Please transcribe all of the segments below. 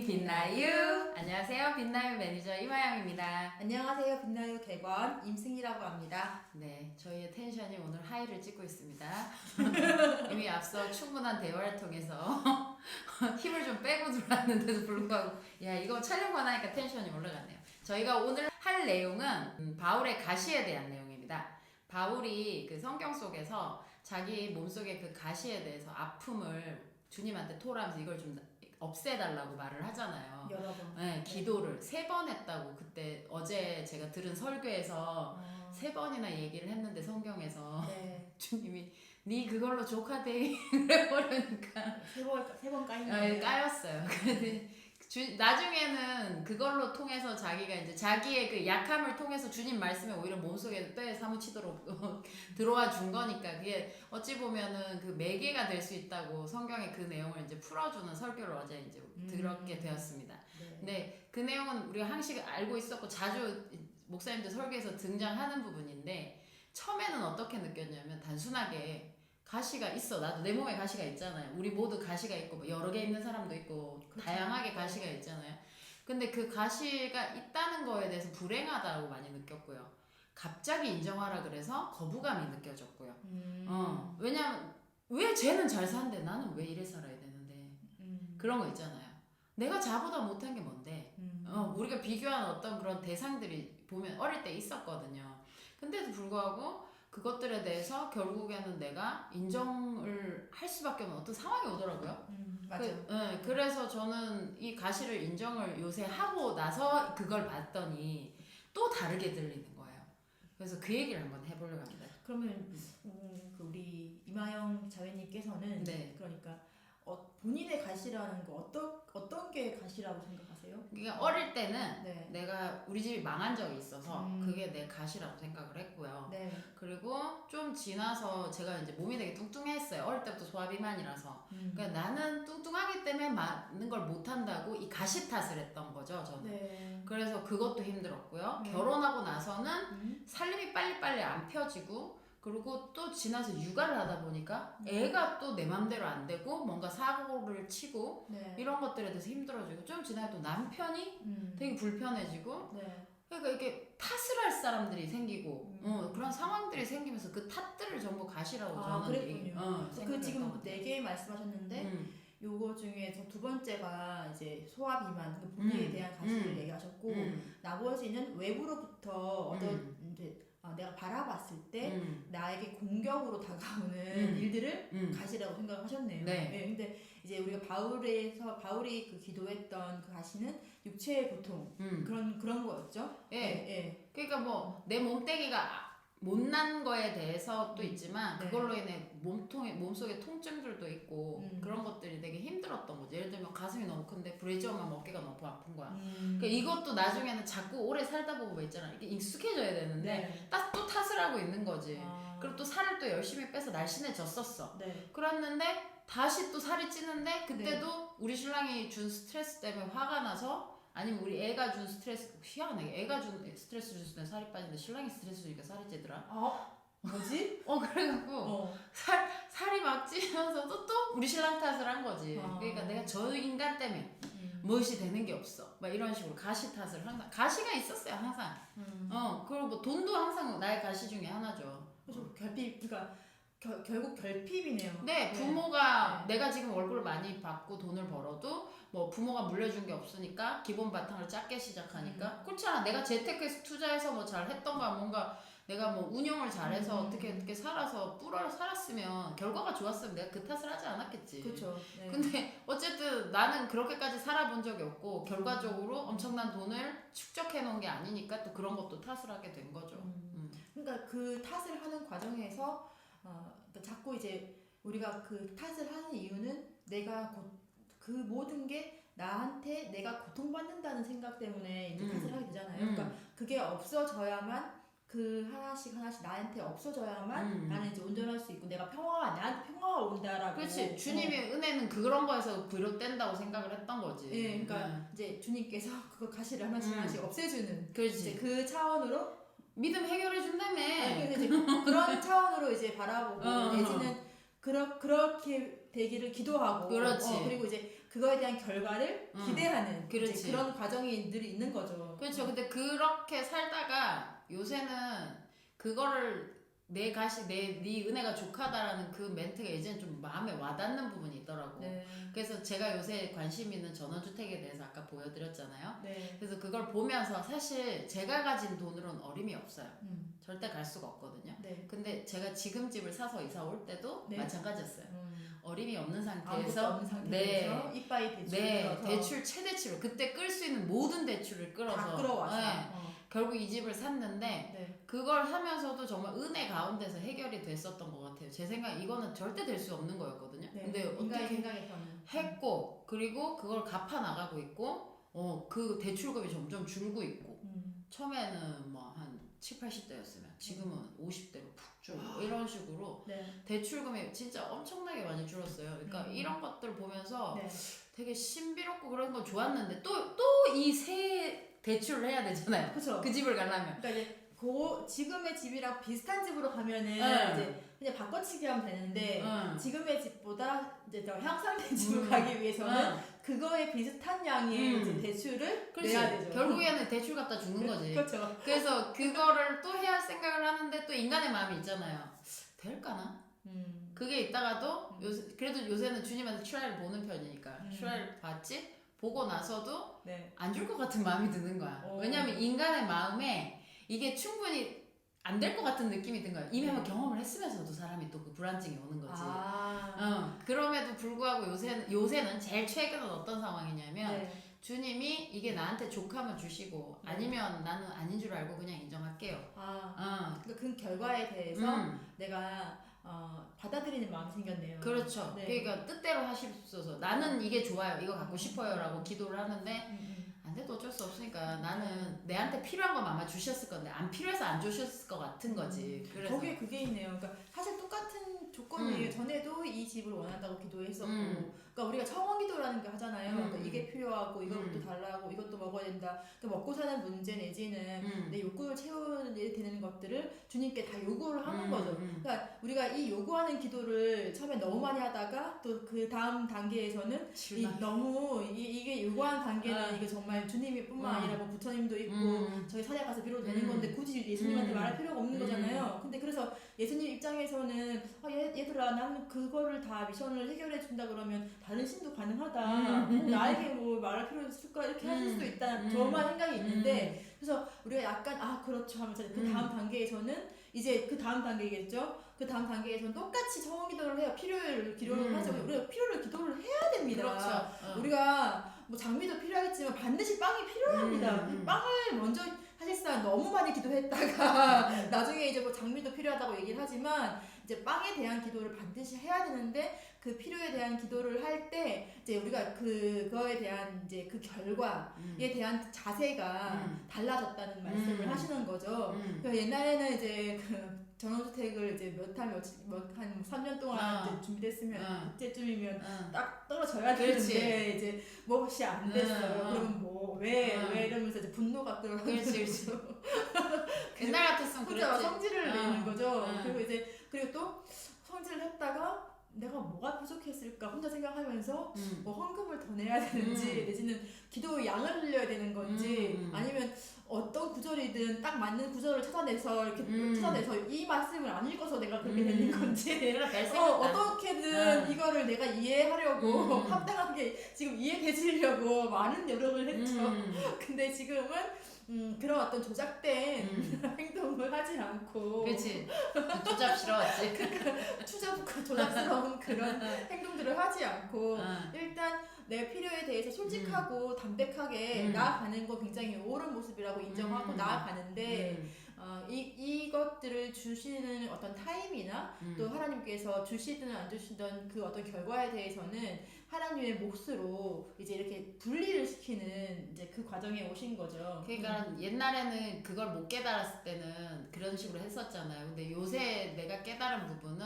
빛나유. 안녕하세요. 빛나유 매니저 이마영입니다. 안녕하세요. 빛나요 객원 임승희라고 합니다. 네, 저희의 텐션이 오늘 하이를 찍고 있습니다. 이미 앞서 충분한 대화를 통해서 힘을 좀 빼고 들어왔는데도 불구하고 야 이거 촬영만 하니까 텐션이 올라갔네요. 저희가 오늘 할 내용은 바울의 가시에 대한 내용입니다. 바울이 그 성경 속에서 자기 몸속의 그 가시에 대해서 아픔을 주님한테 토라면서 이걸 좀 없애달라고 말을 하잖아요. 여러 번. 네, 기도를 3번 했다고 그때 어제 제가 들은 설교에서 3번이나 얘기를 했는데 성경에서 네. 주님이 네 그걸로 조카대 그래버리니까 세번 까인 네, 까였어요. 근데 나중에는 그걸로 통해서 자기가 이제 자기의 그 약함을 통해서 주님 말씀에 오히려 몸속에 뼈에 사무치도록 들어와 준 거니까 그게 어찌 보면은 그 매개가 될 수 있다고 성경의 그 내용을 이제 풀어주는 설교를 어제 이제 들었게 되었습니다. 네. 근데 그 내용은 우리가 항상 알고 있었고 자주 목사님들 설교에서 등장하는 부분인데 처음에는 어떻게 느꼈냐면 단순하게 가시가 있어. 나도 내 몸에 가시가 있잖아요. 우리 모두 가시가 있고 뭐 여러 개 있는 사람도 있고 그렇죠. 다양하게 가시가 있잖아요. 근데 그 가시가 있다는 거에 대해서 불행하다고 많이 느꼈고요. 갑자기 인정하라 그래서 거부감이 느껴졌고요. 왜냐면 왜 쟤는 잘 사는데 나는 왜 이래 살아야 되는데 그런 거 있잖아요. 내가 자보다 못한 게 뭔데? 우리가 비교하는 어떤 그런 대상들이 보면 어릴 때 있었거든요. 근데도 불구하고 그것들에 대해서 결국에는 내가 인정을 할 수밖에 없는 어떤 상황이 오더라고요. 맞아요. 그래서 저는 이 가시를 인정을 요새 하고 나서 그걸 봤더니 또 다르게 들리는 거예요. 그래서 그 얘기를 한번 해보려고 합니다. 그러면 그 우리 이마영 자매님께서는 네. 그러니까 본인의 가시라는 거 어떤 게 가시라고 생각하세요? 그러니까 어릴 때는 네. 내가 우리 집이 망한 적이 있어서 그게 내 가시라고 생각을 했고요. 네. 그리고 좀 지나서 제가 이제 몸이 되게 뚱뚱했어요. 어릴 때부터 소화비만이라서. 그러니까 나는 뚱뚱하기 때문에 많은 걸 못한다고 이 가시 탓을 했던 거죠, 저는. 네. 그래서 그것도 힘들었고요. 네. 결혼하고 나서는 살림이 빨리빨리 안 펴지고 그리고 또 지나서 육아를 하다 보니까 애가 또 내 맘대로 안 되고 뭔가 사고를 치고 네. 이런 것들에 대해서 힘들어지고 좀 지나서 또 남편이 되게 불편해지고 네. 그러니까 이렇게 탓을 할 사람들이 생기고 그런 상황들이 생기면서 그 탓들을 전부 가시라고 저는 그랬군요. 그 지금 4개 네. 말씀하셨는데 요거 중에서 두 번째가 이제 소화 비만, 그 본인에 대한 가시를 얘기하셨고 나머지는 외부로부터 이제 내가 바라봤을 때 나에게 공격으로 다가오는 일들을 가시라고 생각하셨네요. 네. 네. 근데 이제 우리가 바울이 그 기도했던 그 가시는 육체의 고통 그런 거였죠. 예. 네. 그러니까 뭐 내 몸뚱이가 못난 거에 대해서도 있지만 그걸로 인해 몸속에 통증들도 있고 그런 것들이 되게 힘들었던 거지. 예를 들면 가슴이 너무 큰데 브레이저만 어깨가 너무 아픈 거야. 그러니까 이것도 나중에는 자꾸 오래 살다 보면 있잖아. 이게 익숙해져야 되는데 또 탓을 하고 있는 거지. 그리고 또 살을 또 열심히 빼서 날씬해졌었어. 네. 그랬는데 다시 또 살이 찌는데 그때도 우리 신랑이 준 스트레스 때문에 화가 나서 아니면 우리 애가 준 스트레스 희한하게 애가 준 스트레스 줬을 때 살이 빠지는데 신랑이 스트레스 주니까 살이 찌더라. 뭐지? 그래갖고 살이 막 찌면서도 또 우리 신랑 탓을 한 거지. 그러니까 내가 저 인간 때문에 무엇이 되는 게 없어. 막 이런 식으로 가시 탓을 항상 가시가 있었어요 항상. 그리고 뭐 돈도 항상 나의 가시 중에 하나죠. 그래서 그러니까 결국 결핍이네요. 네, 부모가 내가 지금 월급을 많이 받고 돈을 벌어도 뭐 부모가 물려준 게 없으니까 기본 바탕을 작게 시작하니까 그렇잖아. 내가 재테크에서 투자해서 뭐 잘했던 거야 뭔가 내가 뭐 운영을 잘해서 어떻게 살아서 살았으면 결과가 좋았으면 내가 그 탓을 하지 않았겠지. 그렇죠. 네. 근데 어쨌든 나는 그렇게까지 살아본 적이 없고 결과적으로 엄청난 돈을 축적해 놓은 게 아니니까 또 그런 것도 탓을 하게 된 거죠. 그러니까 그 탓을 하는 과정에서 그러니까 자꾸 이제 우리가 그 탓을 하는 이유는 내가 그 모든 게 나한테 내가 고통받는다는 생각 때문에 이제 탓을 하게 되잖아요. 그러니까 그게 없어져야만 그 하나씩 나한테 없어져야만 나는 이제 온전할 수 있고 나한테 평화가 온다라고. 그렇지. 주님의 은혜는 그런 거에서 비롯된다고 생각을 했던 거지. 네, 그러니까 이제 주님께서 그거 가시를 하나씩 없애주는. 그렇지. 이제 그 차원으로 믿음 해결해 준다며. 그런 차원으로 이제 바라보고 내지는 그렇게 되기를 기도하고. 그렇지. 그리고 이제 그거에 대한 결과를 기대하는 이제 그렇지. 그런 과정이 늘 있는 거죠. 그렇죠. 근데 그렇게 살다가 요새는 그거를 네 은혜가 족하다라는 그 멘트가 이제는 좀 마음에 와닿는 부분이 있더라고. 네. 그래서 제가 요새 관심 있는 전원주택에 대해서 아까 보여드렸잖아요. 네. 그래서 그걸 보면서 사실 제가 가진 돈으로는 어림이 없어요. 절대 갈 수가 없거든요. 네. 근데 제가 지금 집을 사서 이사 올 때도 네. 마찬가지였어요. 어림이 없는 아무것도 상태에서 없는 상태에서 이빠이 대출 끌어서 대출 최대치로 그때 끌 수 있는 모든 대출을 끌어서 다 끌어와서 결국 이 집을 샀는데 네. 그걸 하면서도 정말 은혜 가운데서 해결이 됐었던 것 같아요. 제 생각 이거는 절대 될 수 없는 거였거든요. 네. 근데 인간의 어떻게 생각에서는 했고 그리고 그걸 갚아 나가고 있고 그 대출금이 점점 줄고 있고 처음에는 뭐 한 7, 80대였으면 지금은 50대로 푹 줄고 이런 식으로 네. 대출금이 진짜 엄청나게 많이 줄었어요. 그러니까 이런 것들 보면서 네. 되게 신비롭고 그런 건 좋았는데 또 이 새 대출을 해야 되잖아요. 그렇죠. 그 집을 가려면. 그러니까 이제 지금의 집이랑 비슷한 집으로 가면은 이제 그냥 바꿔치기 하면 되는데 지금의 집보다 이제 더 향상된 집을 가기 위해서는 그거에 비슷한 양의 이제 대출을 내야 되죠. 결국에는 대출 갖다 주는 거지. 그렇죠. 그래서 그거를 또 해야 할 생각을 하는데 또 인간의 마음이 있잖아요. 될까나? 그게 있다가도 그래도 요새는 주님한테 트라이를 보는 편이니까 트라이를 봤지? 보고 나서도 네. 안 줄 것 같은 마음이 드는 거야. 왜냐면 인간의 마음에 이게 충분히 안 될 것 같은 느낌이 든 거야. 이미 한번 경험을 했으면서도 사람이 또 그 불안증이 오는 거지. 그럼에도 불구하고 요새는 제일 최근은 어떤 상황이냐면 네. 주님이 이게 나한테 족하면 주시고 아니면 나는 아닌 줄 알고 그냥 인정할게요. 그러니까 그 결과에 대해서 내가 받아들이는 마음이 생겼네요. 그렇죠. 네. 그러니까 뜻대로 하십소서. 나는 이게 좋아요. 이거 갖고 싶어요라고 기도를 하는데 안 돼도 어쩔 수 없으니까 나는 내한테 필요한 건 아마 주셨을 건데 안 필요해서 안 주셨을 것 같은 거지. 그래서 거기에 그게 있네요. 그러니까 사실 똑같은 조건이에요. 전에도 이 집을 원한다고 기도했었고, 그러니까 우리가 청원 기도라는 게 하잖아요. 그러니까 이게 필요하고 이것도 달라고 이것도 먹어야 된다. 그러니까 먹고 사는 문제 내지는 내 욕구를 채워야 되는 것들을 주님께 다 요구를 하는 거죠. 그러니까 우리가 이 요구하는 기도를 처음에 너무 많이 하다가 또 그 다음 단계에서는 너무 이게 요구하는 단계는 이게 정말 주님이 뿐만 아니라 뭐 부처님도 있고 저희 사대 가서 비로도 되는 건데 굳이 예수님한테 말할 필요가 없는 거잖아요. 근데 그래서 예수님 입장에서는 얘들아 나는 그거를 다 미션을 해결해 준다 그러면 다른 신도 가능하다. 나에게 뭐 말할 필요 있을까 이렇게 하실 수도 있다. 저만 생각이 있는데 그래서 우리가 약간 그렇죠 하면서 그 다음 단계에서는 이제 그 다음 단계겠죠. 그 다음 단계에서는 똑같이 청원 기도를 해요. 필요를 기도를 하죠. 우리가 필요를 기도를 해야 됩니다. 그렇죠. 우리가 뭐 장미도 필요하겠지만 반드시 빵이 필요합니다. 빵을 먼저 사실상 너무 많이 기도했다가 나중에 이제 뭐 장미도 필요하다고 얘기를 하지만 이제 빵에 대한 기도를 반드시 해야 되는데 그 필요에 대한 기도를 할 때 이제 우리가 그거에 대한 이제 그 결과에 대한 자세가 달라졌다는 말씀을 하시는 거죠. 그래서 옛날에는 이제 그 전원주택을 이제 한 3년 동안 이제 준비됐으면 그때쯤이면 딱 떨어져야 되는데 이제 뭐시 안 됐어요. 그러면 뭐 왜 이러면서 이제 분노가 끌어가지고 그렇지. 옛날 같았으면 혼자 그랬지. 성질을 내는 거죠. 그리고 또 성질을 했다가 내가 뭐가 부족했을까 혼자 생각하면서 뭐 헌금을 더 내야 되는지 내지는 기도 양을 늘려야 되는 건지 아니면 어떤 구절이든 딱 맞는 구절을 찾아내서 이렇게 찾아내서 이 말씀을 안 읽어서 내가 그렇게 되는 건지 어떻게든 이거를 내가 이해하려고 합당하게 지금 이해되시려고 많은 노력을 했죠. 근데 지금은 그런 어떤 조작된 행동을 하지 않고 그렇지. 조잡스러웠지. 조작스러운 그런 행동들을 하지 않고 일단 내 필요에 대해서 솔직하고 담백하게 나아가는 거 굉장히 옳은 모습이라고 인정하고 나아가는데 이것들을 주시는 어떤 타임이나 또 하나님께서 주시든 안 주시든 그 어떤 결과에 대해서는 하나님의 몫으로 이제 이렇게 분리를 시키는 이제 그 과정에 오신 거죠. 그러니까 옛날에는 그걸 못 깨달았을 때는 그런 식으로 했었잖아요. 근데 요새 내가 깨달은 부분은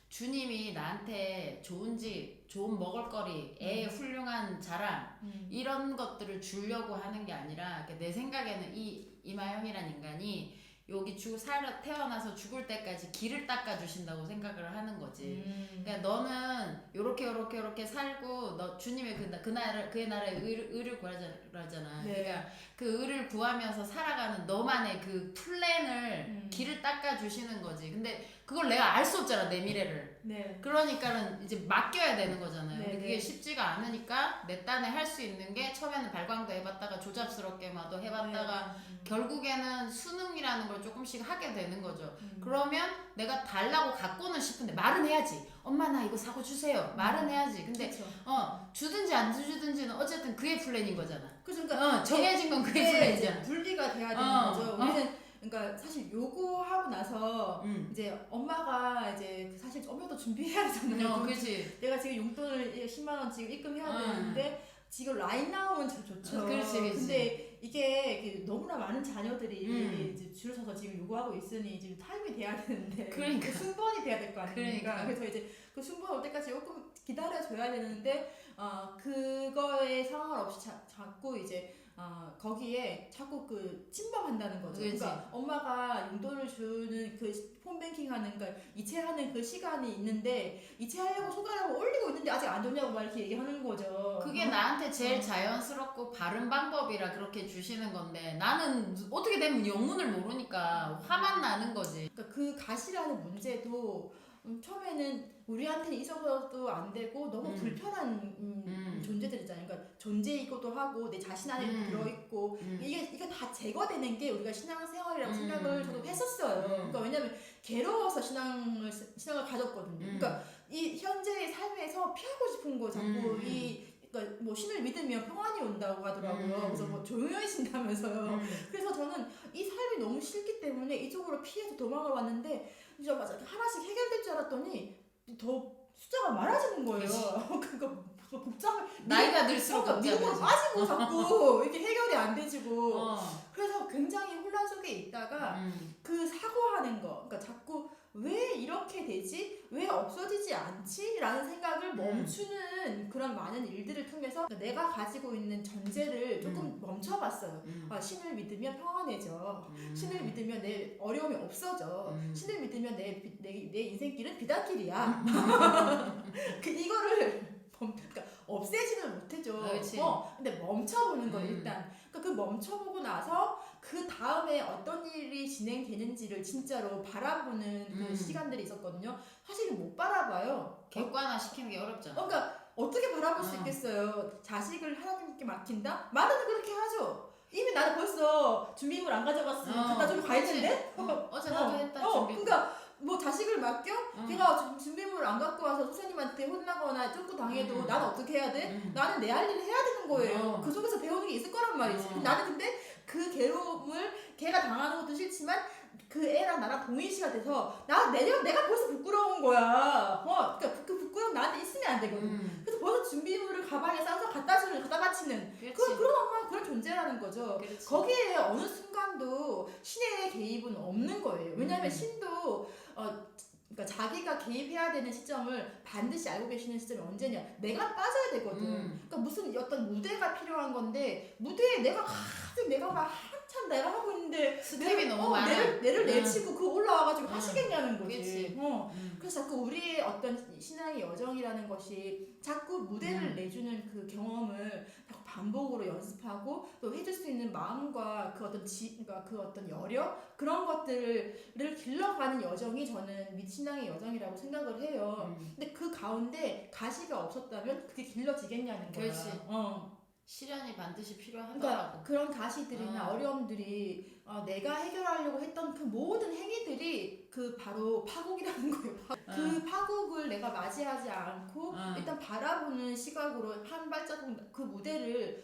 주님이 나한테 좋은 집, 좋은 먹을거리, 애 훌륭한 자랑 이런 것들을 주려고 하는 게 아니라 내 생각에는 이 이마영이란 인간이 여기 태어나서 죽을 때까지 길을 닦아주신다고 생각을 하는 거지. 그러니까 너는 요렇게 살고 너 주님의 그의 나라의 의를 구하잖아. 네. 그러니까 그 의를 구하면서 살아가는 너만의 그 플랜을 길을 닦아주시는 거지. 근데 그걸 내가 알 수 없잖아, 내 미래를. 네. 그러니까는 이제 맡겨야 되는 거잖아요. 네, 근데 그게 네. 쉽지가 않으니까 내 딴에 할 수 있는 게 처음에는 발광도 해봤다가 조잡스럽게마도 해봤다가 결국에는 수능이라는 걸 조금씩 하게 되는 거죠. 그러면 내가 달라고 갖고는 싶은데 말은 해야지. 엄마 나 이거 사고 주세요. 말은 해야지. 근데 그쵸. 주든지 안 주든지는 어쨌든 그의 플랜인 거잖아. 그러니까 정해진 건 그의 이게 플랜이잖아. 분리가 돼야 되는 거죠. 우리는 그러니까 사실 요구하고 나서 이제 엄마가 이제 사실 엄마도 준비해야 되잖아요. 그렇지. 내가 지금 용돈을 10만 원 지금 입금해야 되는데 지금 라인 나오면 참 좋죠. 그렇지. 근데 이게 너무나 많은 자녀들이 이제 줄을 서서 지금 요구하고 있으니 지금 타임이 돼야 되는데 그러니까. 그 순번이 돼야 될 거 아닙니까? 그러니까. 그래서 이제 그 순번 올 때까지 조금 기다려줘야 되는데 그거에 상관 없이 자꾸 이제 거기에 자꾸 그 침범한다는 거죠. 그치. 그러니까 엄마가 용돈을 주는 그 폰뱅킹 하는 그 이체하는 그 시간이 있는데 이체하려고 손가락을 올리고 있는데 아직 안 줬냐고 막 이렇게 얘기하는 거죠. 그게 나한테 제일 자연스럽고 바른 방법이라 그렇게 주시는 건데 나는 어떻게 되면 영문을 모르니까 화만 나는 거지. 그러니까 그 가시라는 문제도 처음에는 우리한테는 있어서도 안 되고 너무 불편한 존재들이잖아요. 그러니까 존재이기도 하고 내 자신 안에 들어있고 이게 다 제거되는 게 우리가 신앙생활이라고 생각을 저도 했었어요. 그러니까 왜냐면 괴로워서 신앙을 가졌거든요. 그러니까 이 현재의 삶에서 피하고 싶은 거 자꾸 그러니까 뭐 신을 믿으면 평안이 온다고 하더라고요. 그래서 뭐 조용해진다면서요. 그래서 저는 이 삶이 너무 싫기 때문에 이쪽으로 피해서 도망을 왔는데 진짜 맞아 하나씩 해결될 줄 알았더니 더 숫자가 많아지는 거예요. 그러니까 복잡해. 나이가 들수록 미국으로 복잡해져. 빠지고 자꾸 이게 해결이 안 되지고 그래서 굉장히 혼란 속에 있다가 그 사고하는 거, 그러니까 자꾸 왜 이렇게 되지? 왜 없어지지 않지? 라는 생각을 멈추는 그런 많은 일들을 통해서 내가 가지고 있는 전제를 조금 멈춰봤어요. 신을 믿으면 평안해져. 신을 믿으면 내 어려움이 없어져. 신을 믿으면 내 인생길은 비단길이야. 이거를 그러니까 없애지는 못해줘. 근데 멈춰보는 거예요, 일단. 그러니까 그 멈춰보고 나서 그 다음에 어떤 일이 진행되는지를 진짜로 바라보는 그 시간들이 있었거든요. 사실은 못 바라봐요. 객관화 시키는 게 어렵잖아. 그러니까 어떻게 바라볼 수 있겠어요? 자식을 하나님께 맡긴다? 말은 그렇게 하죠. 이미 나는 벌써 준비물 안 가져갔으니 갖다 주러 가 있는데? 어제 나도 했다. 그러니까 뭐 자식을 맡겨? 걔가 준비물을 안 갖고 와서 선생님한테 혼나거나 쫓고 당해도 나는 어떻게 해야 돼? 나는 내 할 일을 해야 되는 거예요. 그 속에서 배우는 게 있을 거란 말이지. 나는 근데 그 괴로움을 걔가 당하는 것도 싫지만 그 애랑 나랑 동일시가 돼서 내가 벌써 부끄러운 거야. 그러니까 그 부끄러움 나한테 있으면 안 되거든. 그래서 벌써 준비물을 가방에 싸서 갖다 바치는 그런 엄마 그런 존재라는 거죠. 그렇지. 거기에 어느 순간도 신의 개입은 없는 거예요. 왜냐하면 신도 그러니까 자기가 개입해야 되는 시점을 반드시 알고 계시는 시점이 언제냐? 내가 빠져야 되거든. 그러니까 무슨 어떤 무대가 필요한 건데 무대에 내가 막 한참 내가 하고 있는데 스텝이 너무 많아. 내를 내치고 그 올라와가지고 하시겠냐는 거지. 그치. 그래서 자꾸 우리의 어떤 신앙의 여정이라는 것이 자꾸 무대를 내주는 그 경험을 자꾸 반복으로 연습하고 또 해줄 수 있는 마음과 그 어떤 그러니까 그 어떤 여력 그런 것들을 길러가는 여정이 저는 신앙의 여정이라고 생각을 해요. 근데 그 가운데 가시가 없었다면 그게 길러지겠냐는 거야. 그렇지. 시련이 반드시 필요하더라고. 그러니까 그런 가시들이나 어려움들이 내가 해결하려고 했던 그 모든 행위들이 그 바로 파국이라는 거예요. 그 파국을 내가 맞이하지 않고 일단 바라보는 시각으로 한 발자국 그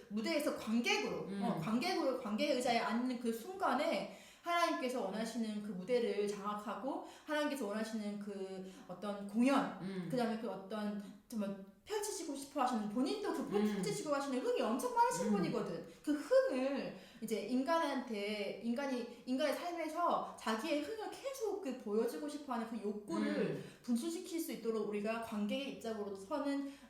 무대에서 관객으로 관객 의자에 앉는 그 순간에 하나님께서 원하시는 그 무대를 장악하고 하나님께서 원하시는 그 어떤 공연 그다음에 그 어떤 정말 펼치시고 싶어 하시는 본인도 그 펼치시고 하시는 흥이 엄청 많으신 분이거든. 그 흥을 이제 인간의 삶에서 자기의 흥을 계속 그 보여주고 싶어 하는 그 욕구를 분출시킬 수 있도록 우리가 관객의 입장으로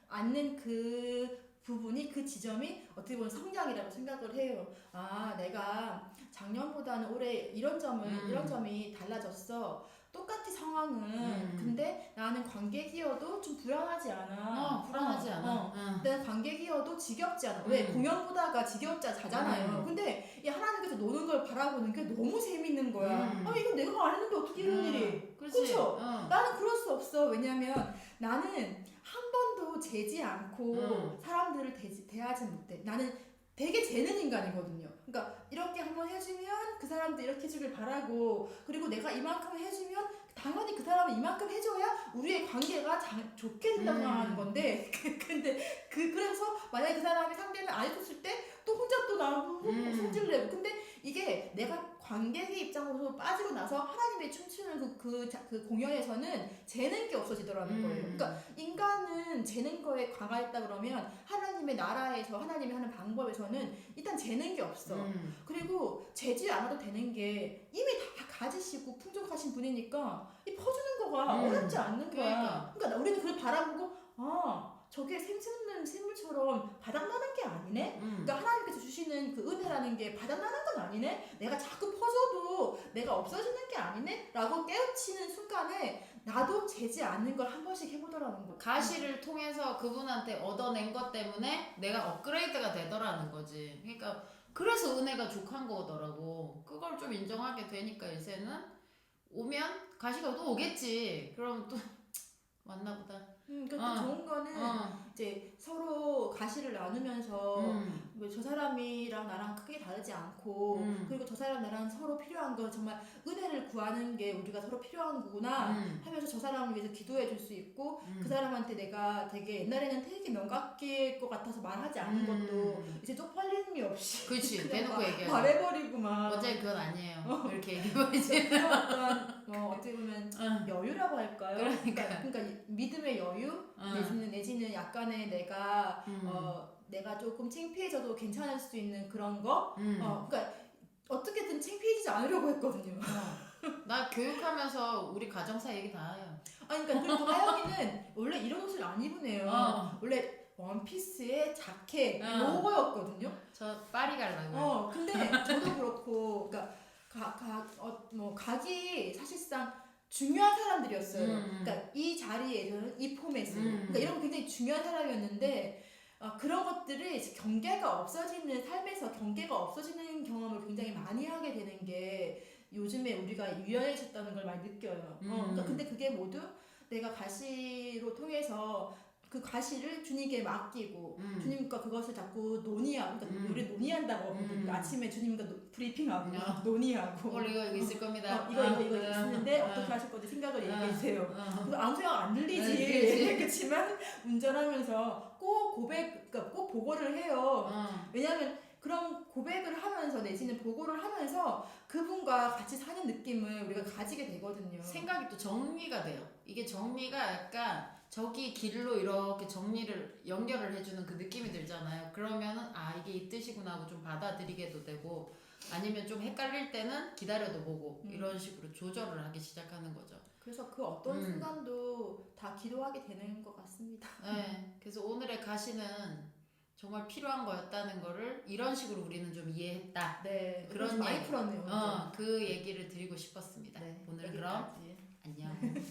앉는 그 부분이 그 지점이 어떻게 보면 성장이라고 생각을 해요. 아, 내가 작년보다는 올해 이런 점이 달라졌어. 똑같이 상황은 근데 나는 관객이어도 좀 불안하지 않아. 불안하지 않아. 내가 관객이어도 지겹지 않아. 왜 공연 보다가 지겹자잖아요. 근데 이 하나님께서 노는 걸 바라보는 게 너무 재밌는 거야. 아, 이건 내가 안 했는데 어떻게 이런 일이? 그렇죠? 나는 그럴 수 없어. 왜냐면 나는 한 번도 재지 않고 사람들을 대하지 못해. 나는 되게 재는 인간이거든요. 그러니까 이렇게 한번 해주면 그 사람도 이렇게 해주길 바라고, 그리고 내가 이만큼 해주면 당연히 그 사람은 이만큼 해줘야 우리의 관계가 좋게 된다고 생각하는 건데 근데 그래서 만약에 그 사람이 상대는 안 해줬을 때 또 혼자 또 나오고 승질내고, 근데 이게 내가 관객의 입장으로 빠지고 나서 하나님의 춤추는 그 공연에서는 재는 게 없어지더라는 거예요. 그러니까 인간은 재는 거에 강화했다 그러면 하나님의 나라에서 하나님이 하는 방법에서는 일단 재는 게 없어. 그리고 재지 않아도 되는 게 이미 다 가지시고 풍족하신 분이니까 이 퍼주는 거가 어렵지 않는 거야. 그러니까 우리는 그걸 바라보고 저게 생생는 샘물처럼 바닥나는 게 아니네? 그러니까 하나님께서 주시는 그 은혜라는 게 바닥나는 건 아니네? 내가 자꾸 퍼져도 내가 없어지는 게 아니네? 라고 깨우치는 순간에 나도 재지 않는 걸 한 번씩 해보더라는 거. 가시를 통해서 그분한테 얻어낸 것 때문에 내가 업그레이드가 되더라는 거지. 그러니까 그래서 은혜가 족한 거더라고. 그걸 좀 인정하게 되니까 이제는 오면 가시가 또 오겠지. 그럼 또 맞나 보다. 그러니까 좋은 거는 이제 서로 가시를 나누면서 뭐저 사람이랑 나랑 크게 다르지 않고 그리고 저 사람 나랑 서로 필요한 거 정말 은혜를 구하는 게 우리가 서로 필요한 거구나 하면서 저 사람을 위해서 기도해 줄 수 있고 그 사람한테 내가 되게 옛날에는 되게 명각일 것 같아서 말하지 않는 것도 이제 쪽팔림이 없이 그렇지 대놓고 얘기해. 말해버리고 막 어제 그건 아니에요. 이렇게 얘기해야지. 그런 어떤 어떻게 보면 여유라고 할까요? 그러니까 믿음의 여유 내지는 약간의 내가 조금 창피해져도 괜찮을 수 있는 그런 거. 그러니까 어떻게든 창피해지지 않으려고 했거든요. 나 교육하면서 우리 가정사 얘기 다 해요. 그러니까 그리고 하영이는 원래 이런 옷을 안 입으네요. 원래 원피스에 자켓 요거였거든요. 저 파리 가려고요. 근데 저도 그렇고, 그러니까 각이 사실상 중요한 사람들이었어요. 그러니까 이 자리에서는 이 포맷으로, 그러니까 이런 거 굉장히 중요한 사람이었는데 그런 것들이 경계가 없어지는 삶에서 경계가 없어지는 경험을 굉장히 많이 하게 되는 게 요즘에 우리가 유연해졌다는 걸 많이 느껴요. 그러니까 근데 그게 모두 내가 가시로 통해서 그 가시를 주님께 맡기고 주님과 그것을 자꾸 논의하고, 그러니까 우리 논의한다고 하거든요. 아침에 주님과 브리핑하고 논의하고 오늘 이거 있을 겁니다. 이거 있는데 어떻게 하실 건지 생각을 얘기해 주세요. 그거 아무 생각 안 들리지. 그렇지만 운전하면서 꼭 그러니까 꼭 보고를 해요. 왜냐하면 그런 고백을 하면서 내지는 보고를 하면서 그분과 같이 사는 느낌을 우리가 가지게 되거든요. 생각이 또 정리가 돼요. 이게 정리가 약간 저기 길로 이렇게 정리를 연결을 해주는 그 느낌이 들잖아요. 그러면은 이게 이 뜻이구나 하고 좀 받아들이게도 되고, 아니면 좀 헷갈릴 때는 기다려도 보고 이런 식으로 조절을 하기 시작하는 거죠. 그래서 그 어떤 순간도 다 기도하게 되는 것 같습니다. 네, 그래서 오늘의 가시는 정말 필요한 거였다는 거를 이런 식으로 우리는 좀 이해했다. 네, 그런 많이 풀었네요. 그 얘기를 드리고 싶었습니다. 네, 오늘 여기까지. 그럼 안녕.